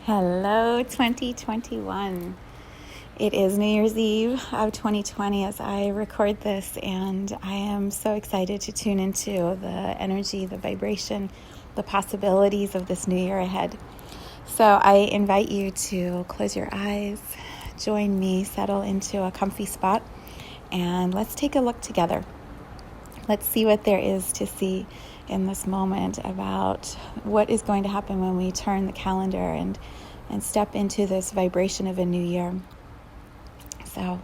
Hello, 2021. It is New Year's Eve of 2020 as I record this, and I am so excited to tune into the energy, the vibration, the possibilities of this new year ahead. So I invite you to close your eyes, join me, settle into a comfy spot, and let's take a look together. Let's see what there is to see in this moment about what is going to happen when we turn the calendar and step into this vibration of a new year. So,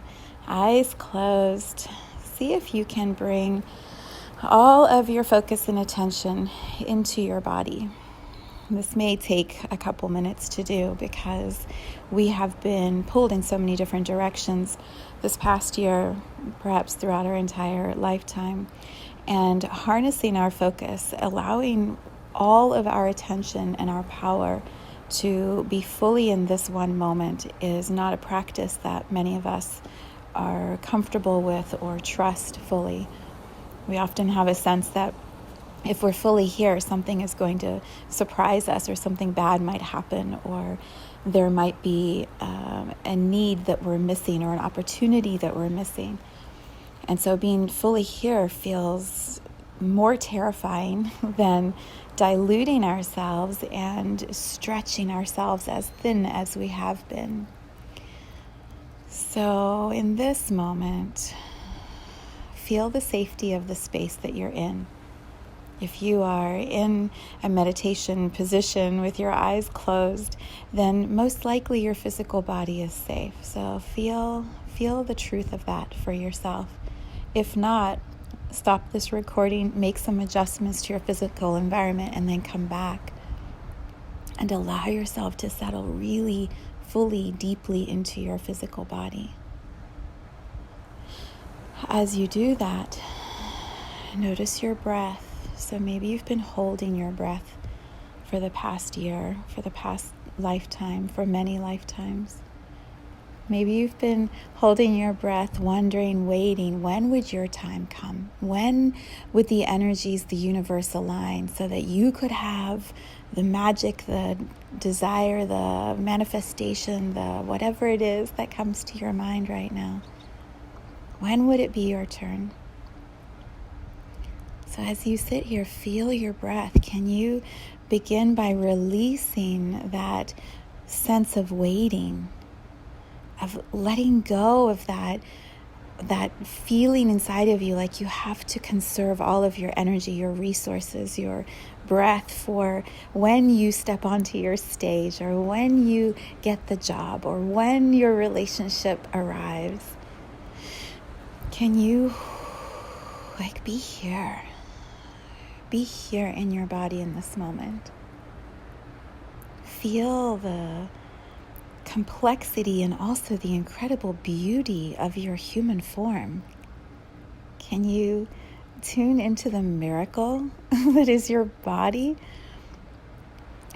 eyes closed. See if you can bring all of your focus and attention into your body. This may take a couple minutes to do because we have been pulled in so many different directions this past year, perhaps throughout our entire lifetime. And harnessing our focus, allowing all of our attention and our power to be fully in this one moment is not a practice that many of us are comfortable with or trust fully. We often have a sense that if we're fully here, something is going to surprise us, or something bad might happen, or there might be a need that we're missing, or an opportunity that we're missing. And so being fully here feels more terrifying than diluting ourselves and stretching ourselves as thin as we have been. So in this moment, feel the safety of the space that you're in. If you are in a meditation position with your eyes closed, then most likely your physical body is safe. So feel the truth of that for yourself. If not, stop this recording, make some adjustments to your physical environment, and then come back and allow yourself to settle really fully, deeply into your physical body. As you do that, notice your breath. So maybe you've been holding your breath for the past year, for the past lifetime, for many lifetimes. Maybe you've been holding your breath, wondering, waiting, when would your time come? When would the energies, the universe align so that you could have the magic, the desire, the manifestation, the whatever it is that comes to your mind right now? When would it be your turn? So as you sit here, feel your breath. Can you begin by releasing that sense of waiting, of letting go of that feeling inside of you like you have to conserve all of your energy, your resources, your breath for when you step onto your stage, or when you get the job, or when your relationship arrives? Can you be here? Be here in your body in this moment. Feel the complexity and also the incredible beauty of your human form. Can you tune into the miracle that is your body?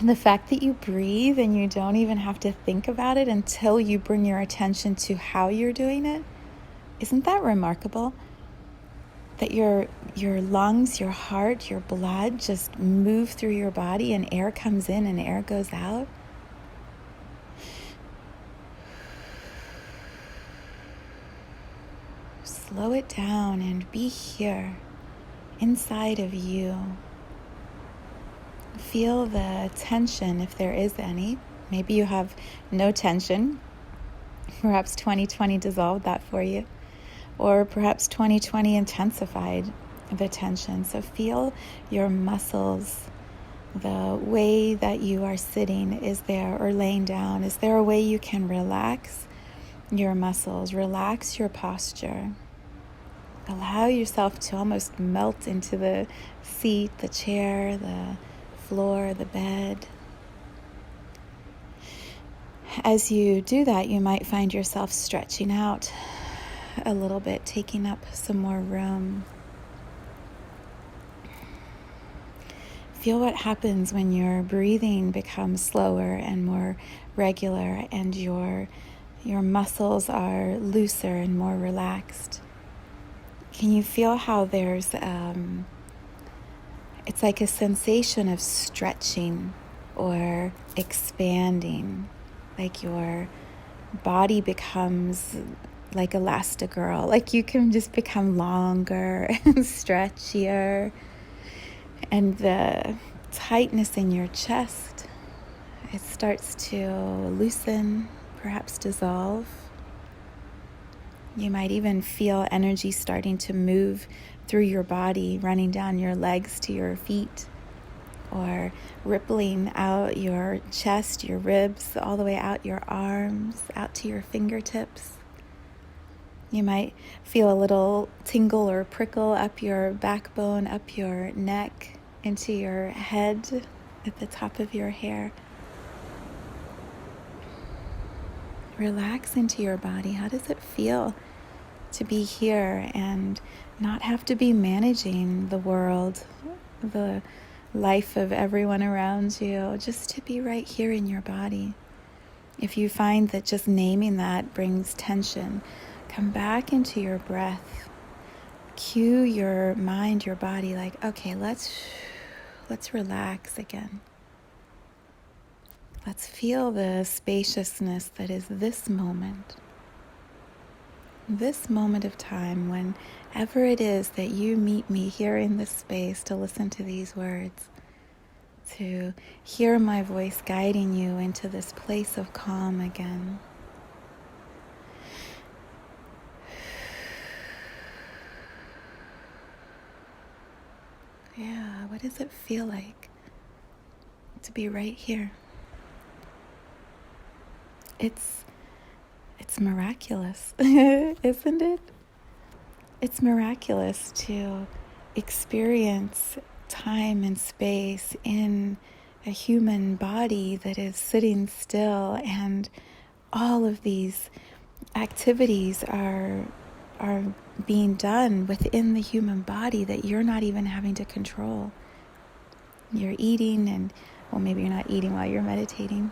And the fact that you breathe and you don't even have to think about it until you bring your attention to how you're doing it. Isn't that remarkable? That your lungs, your heart, your blood just move through your body, and air comes in and air goes out. Slow it down and be here, inside of you. Feel the tension, if there is any. Maybe you have no tension. Perhaps 2020 dissolved that for you. Or perhaps 2020 intensified the tension. So feel your muscles, the way that you are sitting, is there, or laying down. Is there a way you can relax your muscles, relax your posture? Allow yourself to almost melt into the seat, the chair, the floor, the bed. As you do that, you might find yourself stretching out a little bit, taking up some more room. Feel what happens when your breathing becomes slower and more regular, and your muscles are looser and more relaxed. Can you feel how there's it's like a sensation of stretching or expanding, like your body becomes like Elastigirl, like you can just become longer and stretchier, and the tightness in your chest, it starts to loosen, perhaps dissolve. You might even feel energy starting to move through your body, running down your legs to your feet, or rippling out your chest, your ribs, all the way out your arms, out to your fingertips. You might feel a little tingle or prickle up your backbone, up your neck, into your head, at the top of your hair. Relax into your body. How does it feel to be here and not have to be managing the world, the life of everyone around you, just to be right here in your body? If you find that just naming that brings tension, come back into your breath. Cue your mind, your body, like, okay, let's relax again. Let's feel the spaciousness that is this moment of time, whenever it is that you meet me here in this space to listen to these words, to hear my voice guiding you into this place of calm again. Yeah, what does it feel like to be right here? It's miraculous, isn't it? It's miraculous to experience time and space in a human body that is sitting still, and all of these activities are being done within the human body that you're not even having to control. You're eating, and well, maybe you're not eating while you're meditating.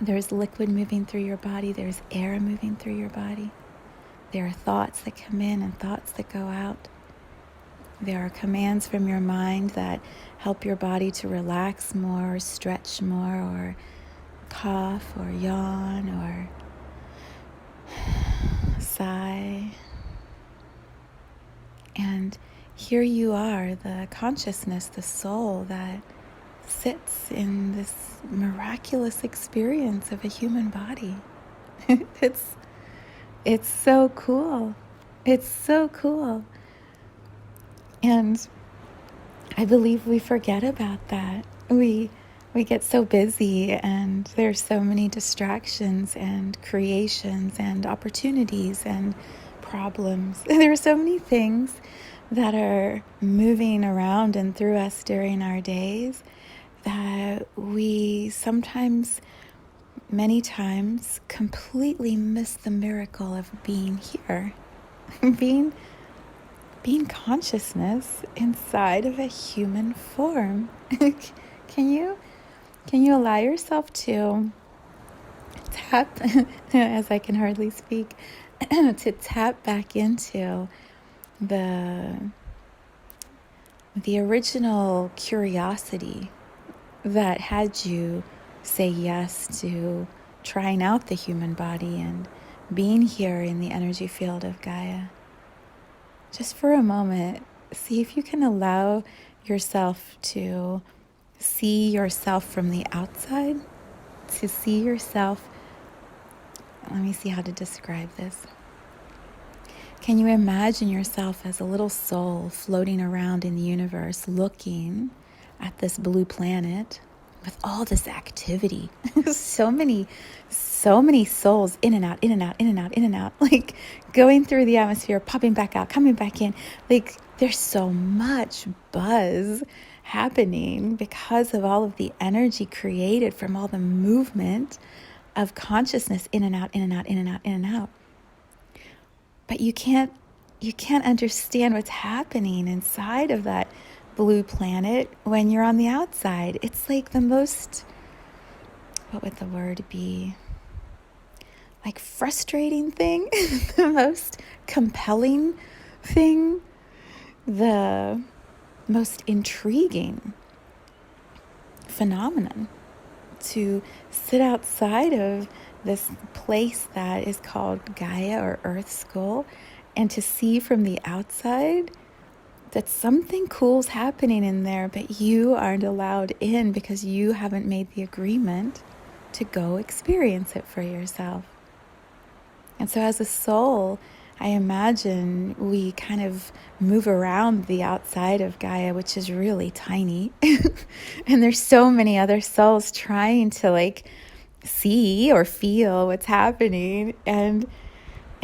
There's liquid moving through your body. There's air moving through your body. There are thoughts that come in and thoughts that go out. There are commands from your mind that help your body to relax more, or stretch more, or cough, or yawn, or sigh. And here you are, the consciousness, the soul that sits in this miraculous experience of a human body. It's so cool. It's so cool. And I believe we forget about that. We get so busy, and there's so many distractions and creations and opportunities and problems. There are so many things that are moving around and through us during our days that we sometimes, many times, completely miss the miracle of being here, being consciousness inside of a human form. Can you allow yourself to tap, as I can hardly speak, to tap back into the original curiosity that had you say yes to trying out the human body and being here in the energy field of Gaia? Just for a moment, see if you can allow yourself to see yourself from the outside, to see yourself. Let me see how to describe this. Can you imagine yourself as a little soul floating around in the universe, looking at this blue planet with all this activity? so many souls in and out, in and out, in and out, in and out, like going through the atmosphere, popping back out, coming back in. Like there's so much buzz happening because of all of the energy created from all the movement of consciousness in and out, in and out, in and out, in and out. But you can't understand what's happening inside of that blue planet when you're on the outside. It's like the most, what would the word be? Like frustrating thing, the most compelling thing, the most intriguing phenomenon to sit outside of this place that is called Gaia or Earth School and to see from the outside that something cool's happening in there, but you aren't allowed in because you haven't made the agreement to go experience it for yourself. And so as a soul, I imagine we kind of move around the outside of Gaia, which is really tiny. And there's so many other souls trying to see or feel what's happening. And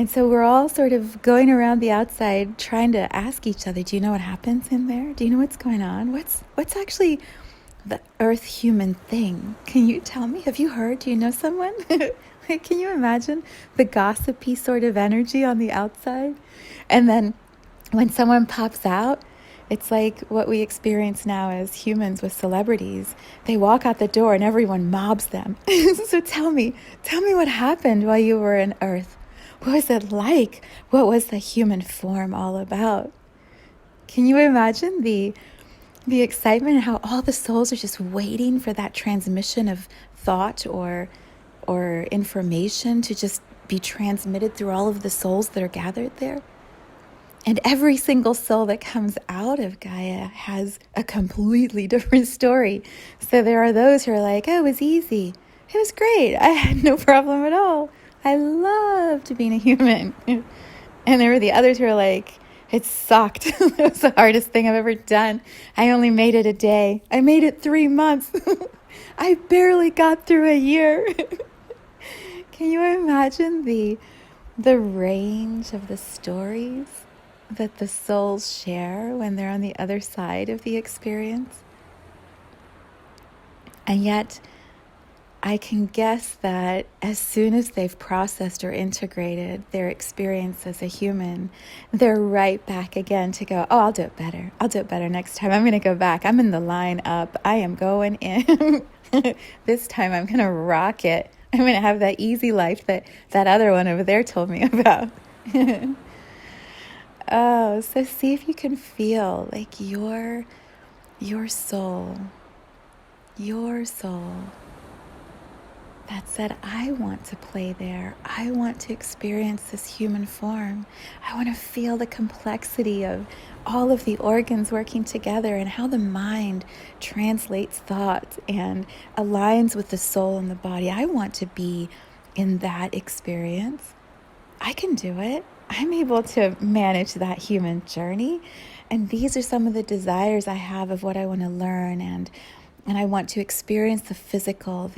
so we're all sort of going around the outside trying to ask each other, do you know what happens in there? Do you know what's going on? What's actually the earth human thing? Can you tell me? Have you heard? Do you know someone? Can you imagine the gossipy sort of energy on the outside? And then when someone pops out, it's like what we experience now as humans with celebrities. They walk out the door and everyone mobs them. So tell me what happened while you were in Earth. What was it like? What was the human form all about? Can you imagine the excitement and how all the souls are just waiting for that transmission of thought or information to just be transmitted through all of the souls that are gathered there? And every single soul that comes out of Gaia has a completely different story. So there are those who are like, oh, it was easy. It was great. I had no problem at all. I loved being a human. And there were the others who were like, it sucked. It was the hardest thing I've ever done. I only made it a day. I made it 3 months. I barely got through a year. Can you imagine the range of the stories that the souls share when they're on the other side of the experience? And yet, I can guess that as soon as they've processed or integrated their experience as a human, they're right back again to go, oh, I'll do it better. I'll do it better next time. I'm going to go back. I'm in the line up. I am going in. This time I'm going to rock it. I'm going to have that easy life that other one over there told me about. Oh, so see if you can feel like your soul that said, I want to play there. I want to experience this human form. I want to feel the complexity of all of the organs working together and how the mind translates thoughts and aligns with the soul and the body. I want to be in that experience. I can do it. I'm able to manage that human journey. And these are some of the desires I have of what I want to learn. And I want to experience the physical,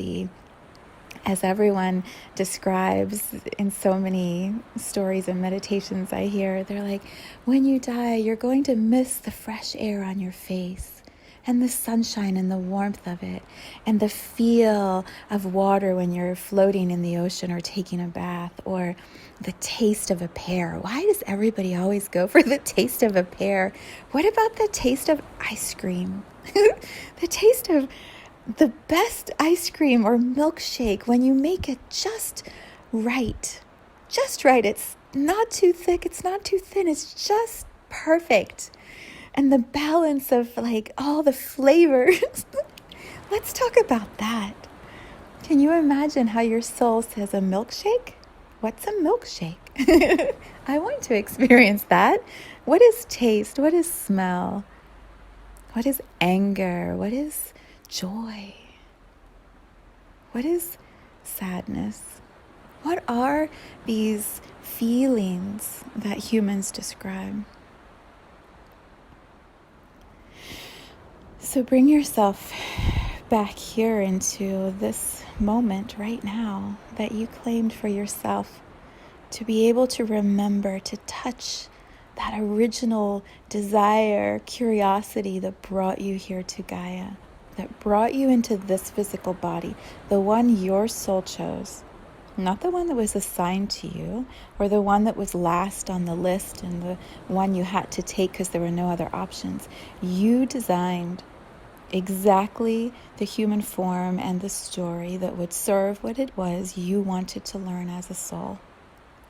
as everyone describes in so many stories and meditations I hear, they're like, when you die, you're going to miss the fresh air on your face and the sunshine and the warmth of it and the feel of water when you're floating in the ocean or taking a bath, or the taste of a pear. Why does everybody always go for the taste of a pear? What about the taste of ice cream? The taste of the best ice cream or milkshake when you make it just right. Just right. It's not too thick. It's not too thin. It's just perfect. And the balance of all the flavors. Let's talk about that. Can you imagine how your soul says a milkshake? What's a milkshake? I want to experience that. What is taste? What is smell? What is anger? What is joy? What is sadness? What are these feelings that humans describe? So bring yourself back here into this moment right now that you claimed for yourself, to be able to remember to touch that original desire, curiosity that brought you here to Gaia, that brought you into this physical body, the one your soul chose, not the one that was assigned to you, or the one that was last on the list and the one you had to take because there were no other options. You designed exactly the human form and the story that would serve what it was you wanted to learn as a soul,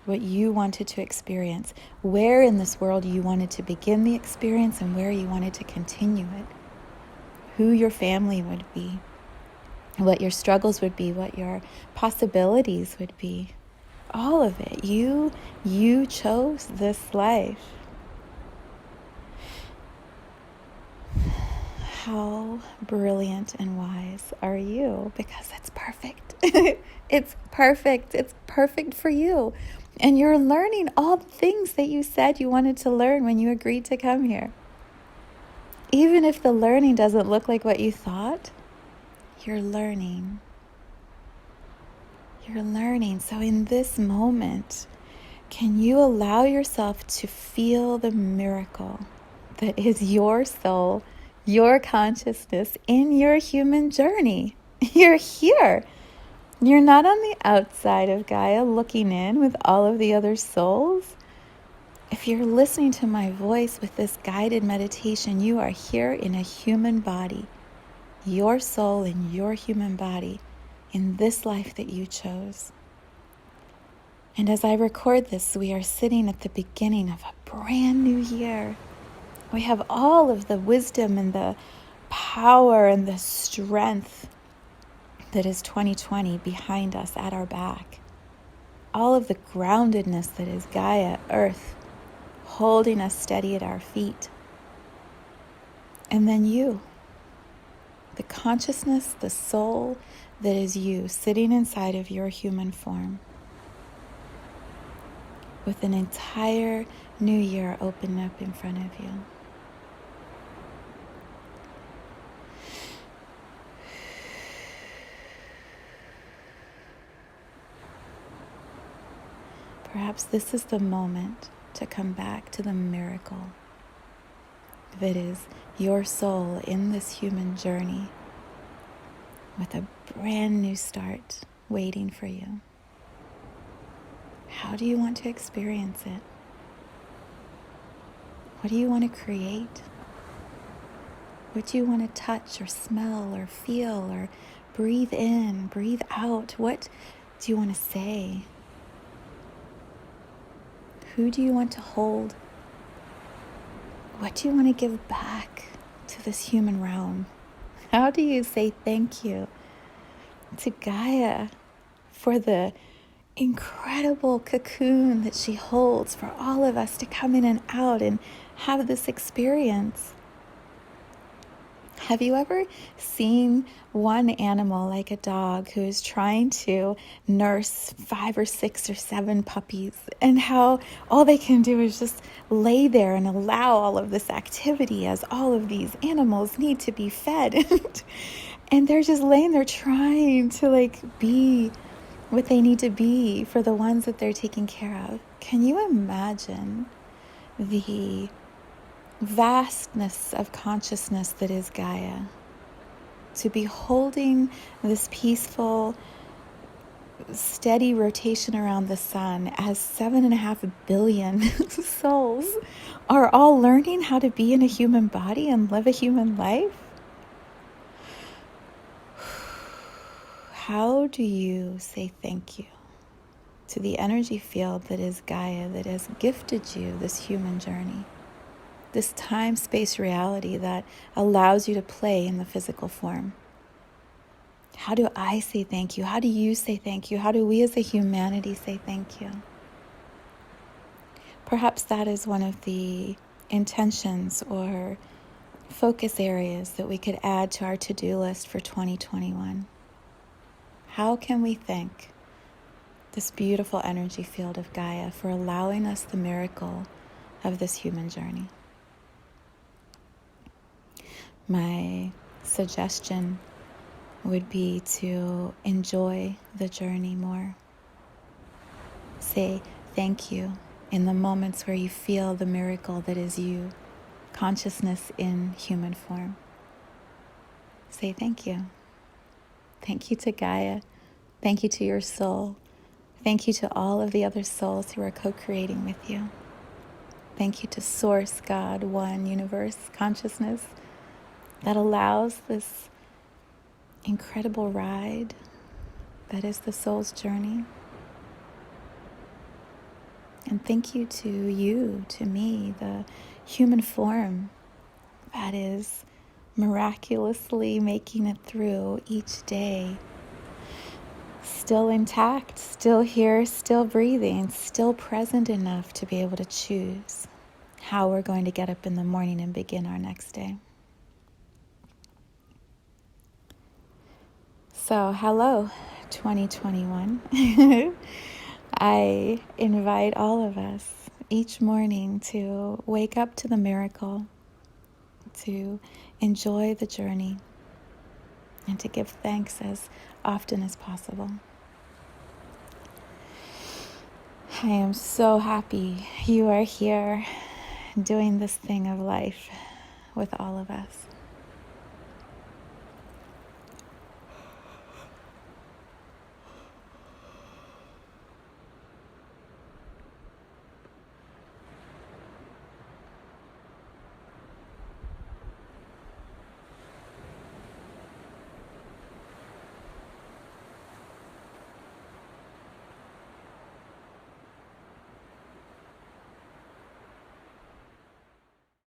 what you wanted to experience, where in this world you wanted to begin the experience and where you wanted to continue it, who your family would be, what your struggles would be, what your possibilities would be. All of it. You chose this life. How brilliant and wise are you? Because it's perfect. It's perfect. It's perfect for you. And you're learning all the things that you said you wanted to learn when you agreed to come here. Even if the learning doesn't look like what you thought, you're learning. You're learning. So in this moment, can you allow yourself to feel the miracle that is your soul, your consciousness in your human journey? You're here. You're not on the outside of Gaia looking in with all of the other souls. If you're listening to my voice with this guided meditation, you are here in a human body, your soul in your human body, in this life that you chose. And as I record this, we are sitting at the beginning of a brand new year. We have all of the wisdom and the power and the strength that is 2020 behind us at our back. All of the groundedness that is Gaia, Earth, holding us steady at our feet. And then you, the consciousness, the soul that is you, sitting inside of your human form, with an entire new year open up in front of you. Perhaps this is the moment to come back to the miracle that is your soul in this human journey with a brand new start waiting for you. How do you want to experience it? What do you want to create? What do you want to touch or smell or feel or breathe in, breathe out? What do you want to say? Who do you want to hold? What do you want to give back to this human realm? How do you say thank you to Gaia for the incredible cocoon that she holds for all of us to come in and out and have this experience? Have you ever seen one animal, like a dog, who is trying to nurse 5 or 6 or 7 puppies, and how all they can do is just lay there and allow all of this activity as all of these animals need to be fed? And they're just laying there trying to be what they need to be for the ones that they're taking care of. Can you imagine the vastness of consciousness that is Gaia? To be holding this peaceful, steady rotation around the sun as 7.5 billion souls are all learning how to be in a human body and live a human life. How do you say thank you to the energy field that is Gaia, that has gifted you this human journey? This time-space reality that allows you to play in the physical form. How do I say thank you? How do you say thank you? How do we as a humanity say thank you? Perhaps that is one of the intentions or focus areas that we could add to our to-do list for 2021. How can we thank this beautiful energy field of Gaia for allowing us the miracle of this human journey? My suggestion would be to enjoy the journey more. Say thank you in the moments where you feel the miracle that is you, consciousness in human form. Say thank you. Thank you to Gaia. Thank you to your soul. Thank you to all of the other souls who are co-creating with you. Thank you to Source, God, One, Universe, Consciousness, that allows this incredible ride that is the soul's journey. And thank you to you, to me, the human form that is miraculously making it through each day. Still intact, still here, still breathing, still present enough to be able to choose how we're going to get up in the morning and begin our next day. So, hello, 2021. I invite all of us each morning to wake up to the miracle, to enjoy the journey, and to give thanks as often as possible. I am so happy you are here doing this thing of life with all of us.